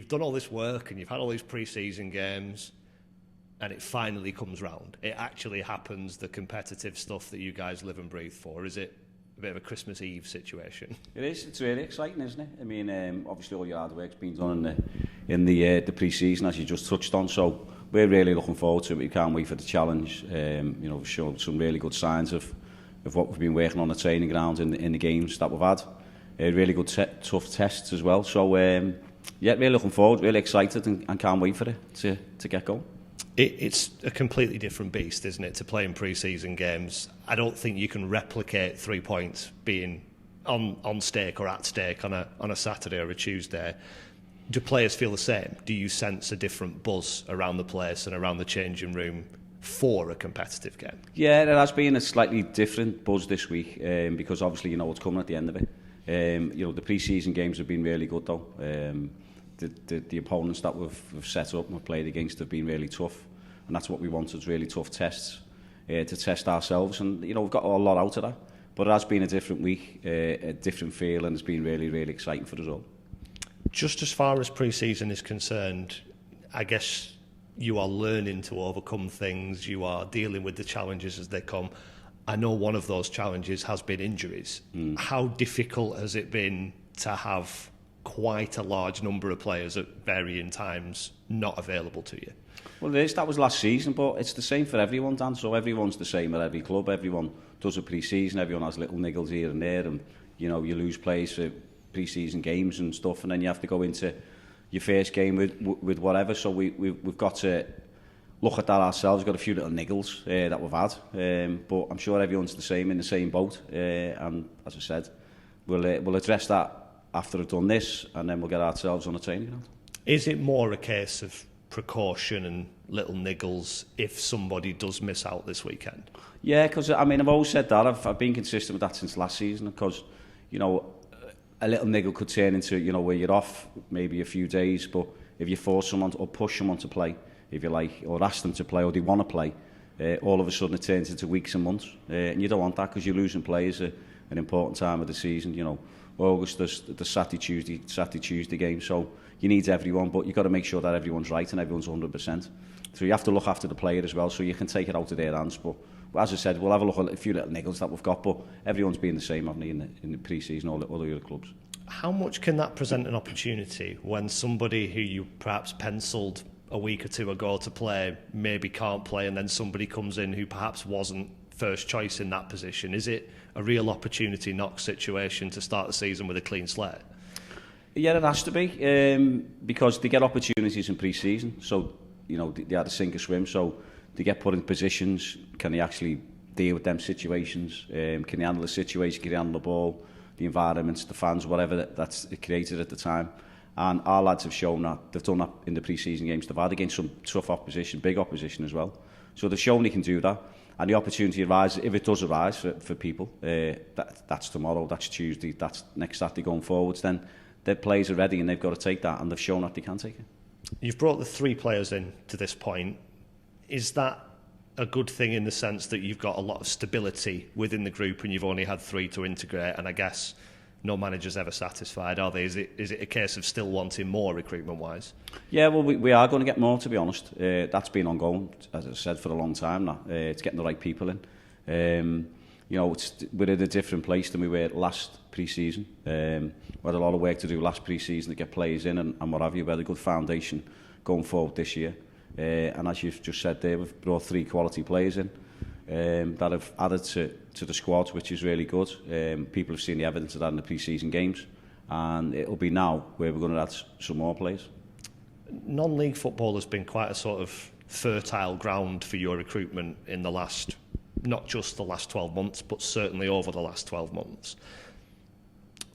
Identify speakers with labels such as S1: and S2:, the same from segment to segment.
S1: you've done all this work and you've had all these pre-season games and it finally comes round. It actually happens, the competitive stuff that you guys live and breathe for. Is it a bit of a Christmas Eve situation?
S2: It is. It's really exciting, isn't it? I mean, obviously all your hard work's been done in the pre-season, as you just touched on. So we're really looking forward to it. We can't wait for the challenge. We've shown some really good signs of what we've been working on the training ground in the games that we've had. Really good tough tests as well. So really looking forward, really excited, and can't wait for it to get going.
S1: It's a completely different beast, isn't it, to playing pre-season games? I don't think you can replicate 3 points being on stake or at stake on a Saturday or a Tuesday. Do players feel the same? Do you sense a different buzz around the place and around the changing room for a competitive game? Yeah,
S2: there has been a slightly different buzz this week because obviously you know what's coming at the end of it. The pre-season games have been really good though. The opponents that we've set up and we've played against have been really tough, and that's what we wanted, really tough tests to test ourselves, and we've got a lot out of that. But it has been a different week, a different feel, and it's been really, really exciting for us all.
S1: Just as far as pre-season is concerned, I guess you are learning to overcome things, you are dealing with the challenges as they come. I know one of those challenges has been injuries. How difficult has it been to have quite a large number of players at varying times not available to you?
S2: Well, it is. That was last season, but it's the same for everyone, Dan. So everyone's the same at every club. Everyone does a pre-season. Everyone has little niggles here and there, and you lose players for pre-season games and stuff, and then you have to go into your first game with whatever. So we've got to look at that ourselves. We've got a few little niggles that we've had, but I'm sure everyone's the same, in the same boat. And as I said, we'll address that after I've done this, and then we'll get ourselves on a training ground.
S1: Is it more a case of precaution and little niggles if somebody does miss out this weekend?
S2: Yeah, because I've always said that. I've been consistent with that since last season, because a little niggle could turn into where you're off maybe a few days, but if you force someone or push someone to play, if you like, or ask them to play, or they want to play, all of a sudden it turns into weeks and months, and you don't want that, because you're losing players at an important time of the season. August, there's the Saturday Tuesday game, so you need everyone, but you've got to make sure that everyone's right and everyone's 100%. So you have to look after the player as well, so you can take it out of their hands. But as I said, we'll have a look at a few little niggles that we've got, but everyone's been the same, haven't they, in the pre-season, all the other clubs.
S1: How much can that present an opportunity when somebody who you perhaps penciled a week or two ago to play maybe can't play, and then somebody comes in who perhaps wasn't first choice in that position? Is it a real opportunity knock situation to start the season with a clean slate?
S2: Yeah, it has to be, because they get opportunities in pre-season, so they had to sink or swim, so they get put in positions. Can they actually deal with them situations? Can they handle the situation? Can they handle the ball, the environments, the fans, whatever that's created at the time? And our lads have shown that they've done that in the pre-season games they've had against some tough opposition, big opposition as well. So they've shown they can do that. And the opportunity arises, if it does arise for people, that's tomorrow, that's Tuesday, that's next Saturday going forwards, then their players are ready and they've got to take that, and they've shown that they can take it.
S1: You've brought the 3 players in to this point. Is that a good thing in the sense that you've got a lot of stability within the group and you've only had 3 to integrate, and I guess no manager's ever satisfied, are they? Is it a case of still wanting more recruitment-wise? Yeah, well, we are going to get more, to be honest. That's been ongoing, as I said, for a long time now. It's getting the right people in. We're in a different place than we were last pre-season. We had a lot of work to do last pre-season to get players in and what have you. We had a good foundation going forward this year. And as you've just said there, we've brought 3 quality players in that have added to the squad, which is really good. People have seen the evidence of that in the pre-season games, and it'll be now where we're going to add some more players. Non-league football has been quite a sort of fertile ground for your recruitment in the last, not just the last 12 months, but certainly over the last 12 months.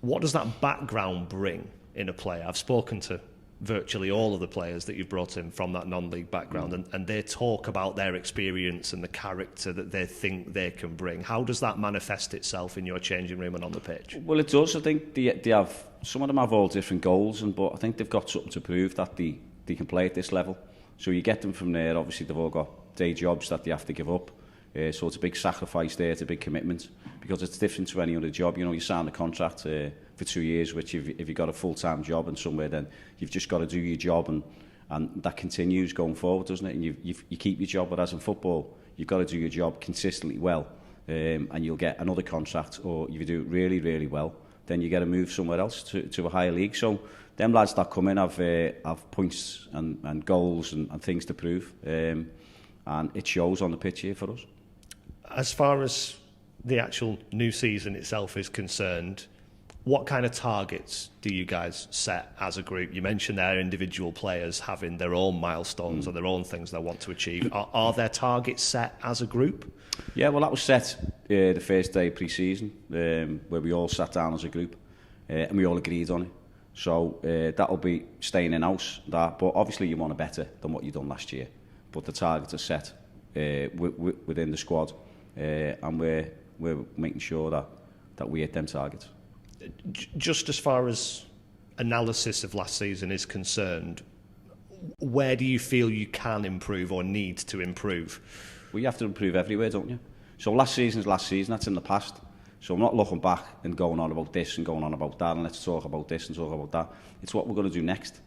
S1: What does that background bring in a player? I've spoken to virtually all of the players that you've brought in from that non-league background, and they talk about their experience and the character that they think they can bring. How does that manifest itself in your changing room and on the pitch? Well,
S2: it does. I think they have, some of them have all different goals, but I think they've got something to prove that they can play at this level. So you get them from there. Obviously, they've all got day jobs that they have to give up. So it's a big sacrifice there, it's a big commitment, because it's different to any other job. You know, you sign a contract for 2 years, which if you've got a full-time job and somewhere, then you've just got to do your job, and that continues going forward, doesn't it? And you keep your job, but as in football, you've got to do your job consistently well, and you'll get another contract, or if you do it really, really well, then you get to move somewhere else to a higher league. So them lads that come in have points and goals and things to prove, and it shows on the pitch here for us.
S1: As far as the actual new season itself is concerned, what kind of targets do you guys set as a group? You mentioned there individual players having their own milestones or their own things they want to achieve. Are there targets set as a group?
S2: Yeah, well, that was set the first day of pre-season, where we all sat down as a group and we all agreed on it. So that'll be staying in-house. But obviously you want to better than what you've done last year. But the targets are set within the squad, and we're making sure that we hit them targets.
S1: Just as far as analysis of last season is concerned, where do you feel you can improve or need to improve?
S2: Well, you have to improve everywhere, don't you? So last season's last season, that's in the past. So I'm not looking back and going on about this and going on about that, and let's talk about this and talk about that. It's what we're going to do next,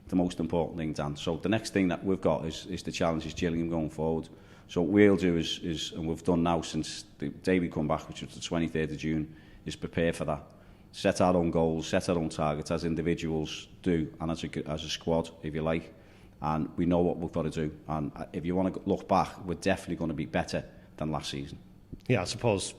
S2: the most important thing, Dan. So the next thing that we've got is the challenge is Gillingham going forward. So what we'll do is, and we've done now since the day we come back, which was the 23rd of June, is prepare for that. Set our own goals, set our own targets as individuals do, and as a squad, if you like. And we know what we've got to do. And if you want to look back, we're definitely going to be better than last season.
S1: Yeah, I suppose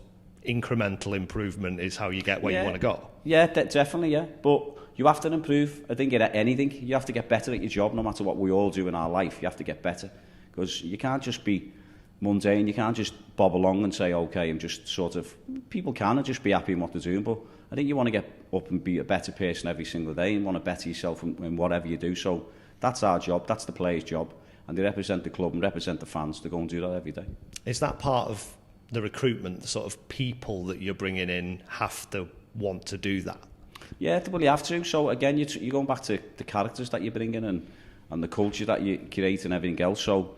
S1: incremental improvement is how you get where you want to go.
S2: Yeah, definitely, yeah. But you have to improve, I think, at anything. You have to get better at your job, no matter what we all do in our life. You have to get better. Because you can't just be mundane. You can't just bob along and say, okay, I'm just sort of... People can and just be happy in what they're doing, but I think you want to get up and be a better person every single day and want to better yourself in whatever you do. So that's our job, that's the players' job, and they represent the club and represent the fans to go and do that every day.
S1: Is that part of the recruitment, the sort of people that you're bringing in have to want to do that?
S2: Yeah, well, you have to. So again, you're going back to the characters that you bring in and the culture that you create and everything else. So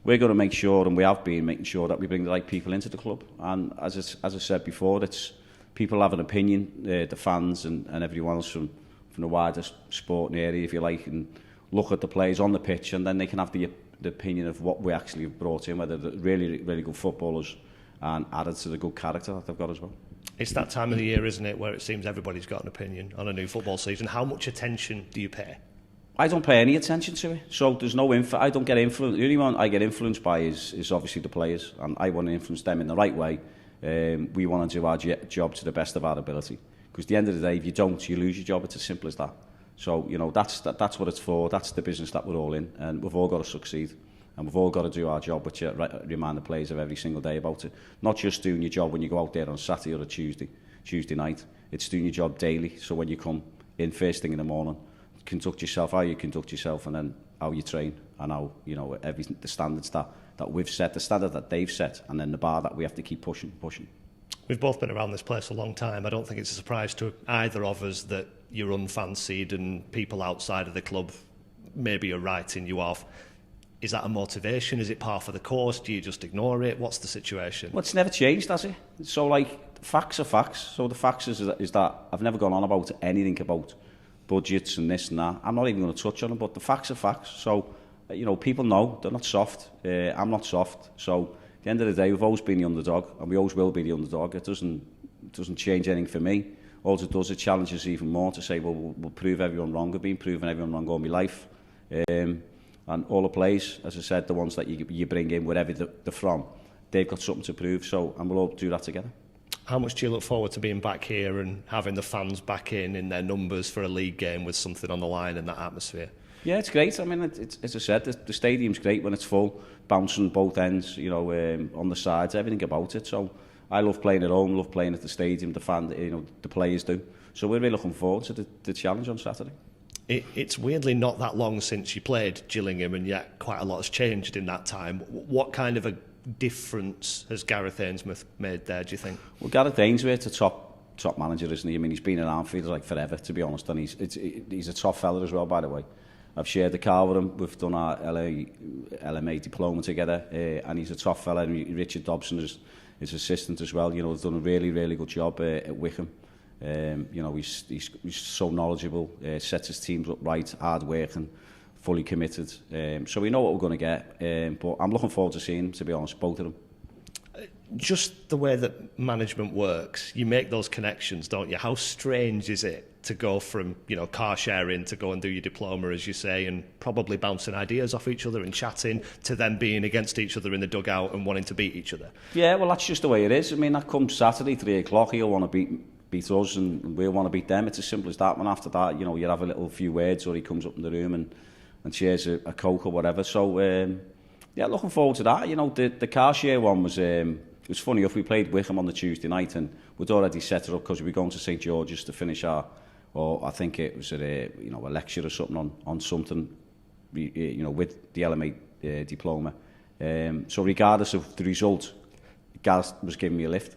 S2: we're going to make sure, and we have been making sure, that we bring the right people into the club. And as I said before, it's people have an opinion, the fans and everyone else from the wider sporting area, if you like, and look at the players on the pitch, and then they can have the opinion of what we actually have brought in, whether they're really, really good footballers and added to the good character that they've got as well.
S1: It's that time of the year, isn't it, where it seems everybody's got an opinion on a new football season. How much attention do you pay? I
S2: don't pay any attention to it, so there's no I don't get influenced. The only one I get influenced by is obviously the players, and I want to influence them in the right way. We want to do our job to the best of our ability, because at the end of the day, if you don't, you lose your job. It's as simple as that. So, you know, that's what it's for. That's the business that we're all in, and we've all got to succeed, and we've all got to do our job, which remind the players of every single day about it. Not just doing your job when you go out there on Saturday or a Tuesday night. It's doing your job daily. So when you come in first thing in the morning, conduct yourself, how you conduct yourself, and then how you train, and how, you know, the standards that we've set, the standard that they've set, and then the bar that we have to keep pushing.
S1: We've both been around this place a long time. I don't think it's a surprise to either of us that you're unfancied and people outside of the club maybe are writing you off. Is that a motivation? Is it par for the course? Do you just ignore it? What's the situation?
S2: Well, it's never changed, has it? So, like, facts are facts. So the facts is that I've never gone on about anything about budgets and this and that. I'm not even going to touch on them, but the facts are facts. So, you know, people know they're not soft. I'm not soft. So at the end of the day, we've always been the underdog, and we always will be the underdog. It doesn't change anything for me. All it does, it challenges even more to say, well, we'll prove everyone wrong. I've been proving everyone wrong all my life. And all the players, as I said, the ones that you bring in, wherever they're from, they've got something to prove. So, and we'll all do that together.
S1: How much do you look forward to being back here and having the fans back in their numbers for a league game with something on the line in that atmosphere?
S2: Yeah, it's great. I mean, it's, as I said, the stadium's great when it's full, bouncing both ends, you know, on the sides, everything about it. So I love playing at home, love playing at the stadium, the players do. So we're really looking forward to the challenge on Saturday.
S1: It's weirdly not that long since you played Gillingham, and yet quite a lot has changed in that time. What kind of a difference has Gareth Ainsworth made there, do you think?
S2: Well, Gareth Ainsworth's a top manager, isn't he? I mean, he's been around for like forever, to be honest, and he's a top fella as well, by the way. I've shared the car with him. We've done our LMA diploma together, and he's a top fella. And Richard Dobson is his assistant as well. You know, he's done a really, really good job at Wickham. You know, he's so knowledgeable, sets his teams up right, hard working, fully committed. So we know what we're going to get. But I'm looking forward to seeing him, to be honest, both of them.
S1: Just the way that management works, you make those connections, don't you? How strange is it to go from, you know, car sharing to go and do your diploma, as you say, and probably bouncing ideas off each other and chatting, to then being against each other in the dugout and wanting to beat each other? Yeah,
S2: well, that's just the way it is. I mean, that comes Saturday, 3 o'clock, he'll want to beat us and we'll want to beat them. It's as simple as that. And after that, you know, you have a little few words, or he comes up in the room and shares a Coke or whatever. So, yeah, looking forward to that. You know, the car share one was... it was funny, if we played Wickham on the Tuesday night, and we'd already set it up because we were going to St George's to finish or I think it was a lecture or something on something, you know, with the LMA diploma. So regardless of the result, Gareth was giving me a lift.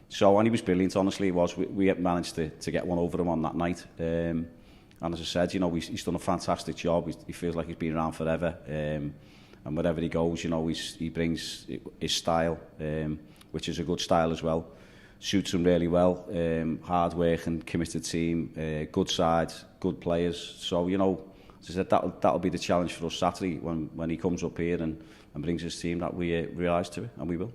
S2: So, and he was brilliant, honestly, he was. We managed to get one over him on that night. And as I said, you know, he's done a fantastic job. He feels like he's been around forever. And wherever he goes, you know, he brings his style, which is a good style as well. Suits him really well. Hard working, committed team, good side, good players. So, you know, as I said, that'll be the challenge for us Saturday when he comes up here and brings his team, that we rise to it, and we will.